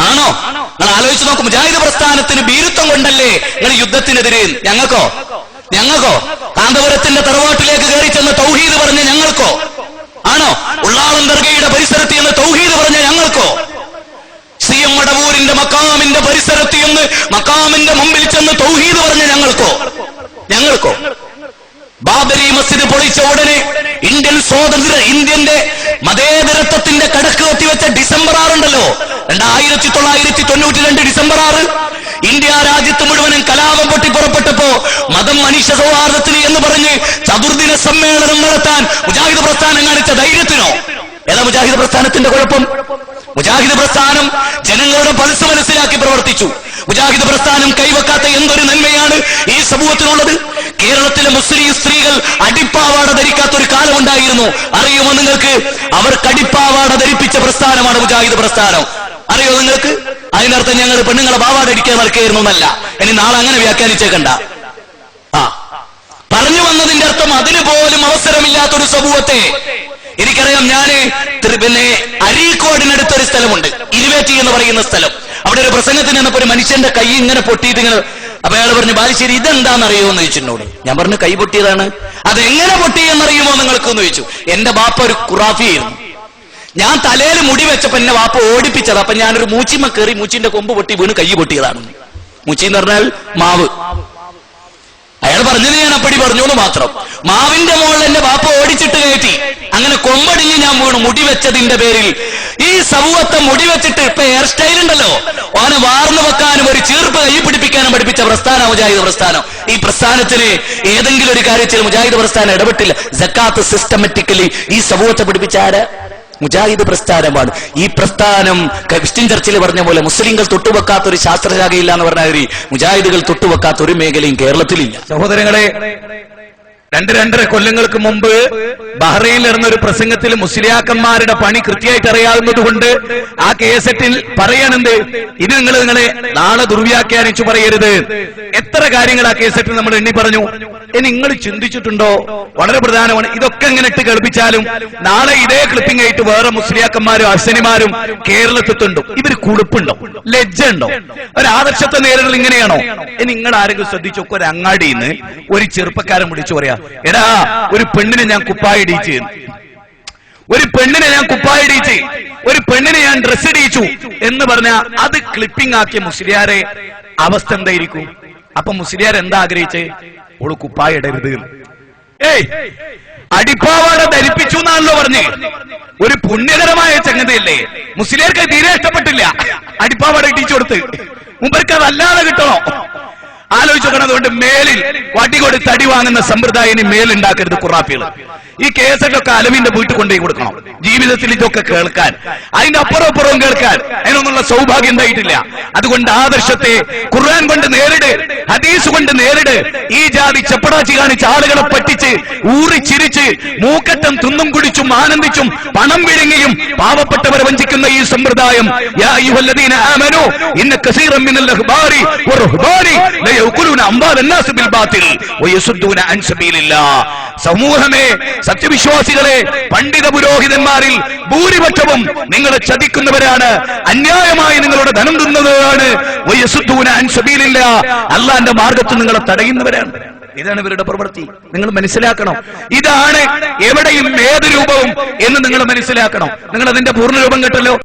ആണോ? നിങ്ങൾ ആലോചിച്ച് നോക്കും. മുജാഹിദ് പ്രസ്ഥാനത്തിന് ഭീരുത്വം കൊണ്ടല്ലേ നിങ്ങൾ യുദ്ധത്തിനെതിരെ? ഞങ്ങൾക്കോ കാന്തപുരത്തിന്റെ തറവാട്ടിലേക്ക് കയറി ചെന്ന് തൗഹീദ് പറഞ്ഞ ഞങ്ങൾക്കോ? ആണോ? ഉള്ളാളം ദർഗയുടെ പരിസരത്ത് എന്ന് തൗഹീദ് പറഞ്ഞ ഞങ്ങൾക്കോ? CM മടവൂരിന്റെ മക്കാമിന്റെ പരിസരത്ത് എന്ന് മക്കാമിന്റെ മുമ്പിൽ ചെന്ന് തൗഹീദ് പറഞ്ഞ ഞങ്ങൾക്കോ? ബാബരി മസ്ജിദ് പൊളിച്ച ഉടനെ ഇന്ത്യന്റെ മതേതരത്വത്തിന്റെ കടക്ക് കത്തിവെച്ച ഡിസംബർ 6 ഉണ്ടല്ലോ, 1992 ഡിസംബർ 6, ഇന്ത്യ രാജ്യത്ത് മുഴുവനും കലാപം പൊട്ടിപ്പുറപ്പെട്ടപ്പോ മതം മനുഷ്യ സൗഹാർദ്ദത്തിന് എന്ന് പറഞ്ഞ് ചതുർദിന സമ്മേളനം നടത്താൻ മുജാഹിദ് പ്രസ്ഥാനം കാണിച്ച ധൈര്യത്തിനോ? ഏതാ മുജാഹിദ് പ്രസ്ഥാനത്തിന്റെ കുഴപ്പം? മുജാഹിദ് പ്രസ്ഥാനം ജനങ്ങളുടെ പൾസ് മനസ്സിലാക്കി പ്രവർത്തിച്ചു. മുജാഹിദ് പ്രസ്ഥാനം കൈവെക്കാത്ത എന്തൊരു നന്മയാണ് ഈ സമൂഹത്തിനുള്ളത്? കേരളത്തിലെ മുസ്ലിം സ്ത്രീകൾ അടിപ്പാവാട ധരിക്കാത്തൊരു കാലമുണ്ടായിരുന്നു. അറിയുമോ നിങ്ങൾക്ക്? അവർക്ക് അടിപ്പാവാട ധരിപ്പിച്ച പ്രസ്ഥാനമാണ് മുജാഹിദ് പ്രസ്ഥാനം. അറിയോ നിങ്ങൾക്ക്? അതിനർത്ഥം ഞങ്ങൾ പെണ്ണുങ്ങളെ പാവാട അടിക്കാൻ നടക്കുകയായിരുന്നു എന്നല്ല. ഇനി നാളെ അങ്ങനെ വ്യാഖ്യാനിച്ചേക്കണ്ട. പറഞ്ഞു വന്നതിന്റെ അർത്ഥം അതിന് പോലും അവസരമില്ലാത്തൊരു സമൂഹത്തെ. എനിക്കറിയാം, ഞാന് അരീക്കോടിനടുത്തൊരു സ്ഥലമുണ്ട്, ഇരുവേറ്റി എന്ന് പറയുന്ന സ്ഥലം. അവിടെ ഒരു പ്രസംഗത്തിന് വന്നപ്പോ ഒരു മനുഷ്യന്റെ കൈ ഇങ്ങനെ പൊട്ടിയിട്ട് ഇങ്ങനെ, അപ്പൊ അയാൾ പറഞ്ഞു, ബാലുശ്ശേരി ഇതെന്താണെന്നറിയുമോ എന്ന് ചോദിച്ചിട്ടുണ്ടോട്. ഞാൻ പറഞ്ഞു, കൈ പൊട്ടിയതാണ്. അതെങ്ങനെ പൊട്ടിയെന്നറിയുമോ നിങ്ങൾക്ക് എന്ന് ചോദിച്ചു. എന്റെ ബാപ്പ ഒരു ഖുറാഫിയായിരുന്നു. ഞാൻ തലയിൽ മുടി വെച്ചപ്പോ എന്നെ വാപ്പ ഓടിപ്പിച്ചത്. അപ്പൊ ഞാനൊരു മൂച്ചിമ്മ കയറി മൂച്ചിന്റെ കൊമ്പ് പൊട്ടി വീണ് കൈ പൊട്ടിയതാണ്. മൂച്ചി എന്ന് പറഞ്ഞാൽ മാവ്. അയാൾ പറഞ്ഞത് ഞാൻ അപ്പടി പറഞ്ഞു എന്ന് മാത്രം. മാവിന്റെ മുകളിൽ എന്റെ വാപ്പ ഓടിച്ചിട്ട് കയറ്റി. അങ്ങനെ കൊമ്പടിഞ്ഞ് ഞാൻ വീണു മുടി വെച്ചതിന്റെ പേരിൽ. ഈ സമൂഹത്തെ മുടി വെച്ചിട്ട് ഇപ്പൊ ഹെയർ സ്റ്റൈൽ ഉണ്ടല്ലോ, ഓനെ വാർന്നു വെക്കാനും ഒരു ചീർപ്പ് കൈ പിടിപ്പിക്കാനും പഠിപ്പിച്ച പ്രസ്ഥാനം മുജാഹിദ് പ്രസ്ഥാനം. ഈ പ്രസ്ഥാനത്തിന് ഏതെങ്കിലും ഒരു കാര്യത്തിൽ മുജാഹിദ് പ്രസ്ഥാനം ഇടപെട്ടില്ല. സക്കാത്ത് സിസ്റ്റമാറ്റിക്കലി ഈ സമൂഹത്തെ പഠിപ്പിച്ച ആര്? മുജാഹിദ് പ്രസ്ഥാനമാണ്. ഈ പ്രസ്ഥാനം ക്രിസ്ത്യൻ ചർച്ചിൽ പറഞ്ഞ പോലെ മുസ്ലിങ്ങൾ തൊട്ടുവെക്കാത്ത ഒരു ശാസ്ത്രശാഖയില്ല എന്ന് പറഞ്ഞാൽ മുജാഹിദുകൾ തൊട്ടുവെക്കാത്ത ഒരു മേഖലയും കേരളത്തിലില്ല. സഹോദരങ്ങളെ, 2-2.5 കൊല്ലങ്ങൾക്ക് മുമ്പ് ബഹ്റൈനിൽ നടന്ന ഒരു പ്രസംഗത്തിൽ മുസ്ലിയാക്കന്മാരുടെ പണി കൃത്യമായിട്ട് അറിയാവുന്നത് കൊണ്ട് ആ കേസറ്റിൽ പറയണെന്ത്, ഇത് നിങ്ങളെ നാളെ ദുർവ്യാഖ്യാനിച്ചു പറയരുത്. എത്ര കാര്യങ്ങൾ ആ കേസറ്റിൽ നമ്മൾ എണ്ണി പറഞ്ഞു. നിങ്ങൾ ചിന്തിച്ചിട്ടുണ്ടോ? വളരെ പ്രധാനമാണ്. ഇതൊക്കെ ഇങ്ങനെ ഇട്ട് കേൾപ്പിച്ചാലും നാളെ ഇതേ ക്ലിപ്പിംഗ് ആയിട്ട് വേറെ മുസ്ലിയാക്കന്മാരും അർസനിമാരും കേരളത്തിലുണ്ടോ? ഇവര് കുടുപ്പുണ്ടോ? ലജ്ജ ഉണ്ടോ? ഒരു ആദർശത്തെ നേരിടൽ ഇങ്ങനെയാണോ? നിങ്ങൾ ആരെങ്കിലും ശ്രദ്ധിച്ചൊക്കെ ഒരു അങ്ങാടിന്ന് ഒരു ചെറുപ്പക്കാരൻ വിളിച്ചു പറയാ, എടാ ഒരു പെണ്ണിനെ ഞാൻ കുപ്പായിടിച്ച്, ഒരു പെണ്ണിനെ ഞാൻ ഡ്രസ് ഇടിച്ചു എന്ന് പറഞ്ഞാൽ അത് ക്ലിപ്പിംഗ് ആക്കിയ മുസ്ലിയാരെ അവസ്ഥ എന്തായിരിക്കും? അപ്പൊ മുസ്ലിയാർ എന്താ ആഗ്രഹിച്ചേ? ഓള് കുപ്പായ ഇടരുത്. അടിപ്പാവാട ധരിപ്പിച്ചു എന്നാണല്ലോ പറഞ്ഞ്. ഒരു പുണ്യകരമായ സംഗതിയല്ലേ? മുസ്ലിയാർക്ക് തീരെ ഇഷ്ടപ്പെട്ടില്ല അടിപ്പാവാട ഇടിച്ചു കൊടുത്ത്. മുമ്പർക്ക് അതല്ലാതെ കിട്ടണോ? ആലോചിച്ചു നോക്കണം. അതുകൊണ്ട് മേലിൽ വടികൊടി തടി വാങ്ങുന്ന സമ്പ്രദായം ഇനി മേലുണ്ടാക്കരുത് ഖുറാഫികൾ. ഈ കേസൊക്കെ അലവിന്റെ വീട്ടിൽ കൊണ്ടുപോയി കൊടുക്കണം. ജീവിതത്തിൽ ഇതൊക്കെ കേൾക്കാൻ, അതിന്റെ അപ്പുറവും കേൾക്കാൻ അതിനൊന്നുള്ള സൗഭാഗ്യം ഉണ്ടായിട്ടില്ല. അതുകൊണ്ട് ആദർശത്തെ ഖുർആൻ കൊണ്ട് നേരിട്, ഹദീസ് കൊണ്ട് നേരിട്. ഈ ജാതി ചെപ്പടാച്ചി കാണിച്ച ആളുകളെ പറ്റിച്ച് ഊറിച്ചിരിച്ച് മൂക്കറ്റം തിന്നും കുടിച്ചും ആനന്ദിച്ചും പണം വിഴുങ്ങിയും പാവപ്പെട്ടവരെ വഞ്ചിക്കുന്ന ഈ സമ്പ്രദായം, യാ അയ്യുഹല്ലദീന ആമനൂ ഇന്ന കസീറൻ മിനൽ അഹ്ബാരി വറുഹ്ബാനി ലയഅകുലൂന അംവാലൻ നാസ് ബിൽ ബാതിൽ വയസുദ്ദൂന അൻ സബീലില്ലാഹ്. സമൂഹമേ, സത്യവിശ്വാസികളെ, പണ്ഡിത പുരോഹിതന്മാരിൽ ഭൂരിപക്ഷവും നിങ്ങളെ ചതിക്കുന്നവരാണ്, അന്യായമായി നിങ്ങളുടെ ധനം തിന്നവരാണ്. വയസുദ്ദൂന അൻ സബീലില്ലാഹ്, അല്ലാഹുവിന്റെ മാർഗ്ഗത്തിൽ നിങ്ങളെ തടയുന്നവരാണ്. ഇതാണ് ഇവരുടെ പ്രവൃത്തി. നിങ്ങൾ മനസ്സിലാക്കണം. ഇതാണ് എവിടെയും ഏത് രൂപവും എന്ന് നിങ്ങൾ മനസ്സിലാക്കണം. നിങ്ങൾ അതിന്റെ പൂർണ്ണ രൂപം കേട്ടല്ലോ.